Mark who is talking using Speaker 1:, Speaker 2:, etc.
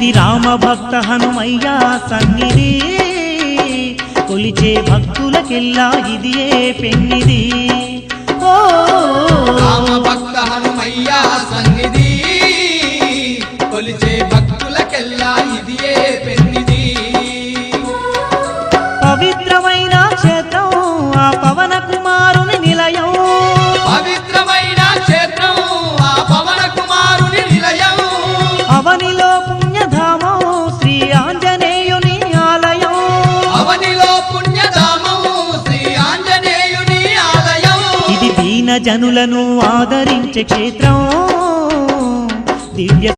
Speaker 1: ఇది రామ భక్త హనుమయ్య సన్నిధి కొలిచే భక్తులకెల్లా ఇదియే పెన్నిది ఓ
Speaker 2: రామ భక్త హనుమయ్య సన్నిధి కొలిచే భక్తులకెల్లా ఇదియే పెన్నిది
Speaker 1: పవిత్రమైన క్షేత్రం ఆ పవన కుమారుని నిలయం
Speaker 2: పవిత్రమైన క్షేత్రం ఆ పవన కుమారుని నిలయం
Speaker 1: అవనిలో పుణ్యధామం శ్రీ ఆంజనేయుని ఆలయం
Speaker 2: అవనిలో పుణ్యధామం శ్రీ ఆంజనేయుని ఆలయం
Speaker 1: ఇది దీన జనులను ఆదరించే క్షేత్రం దివ్య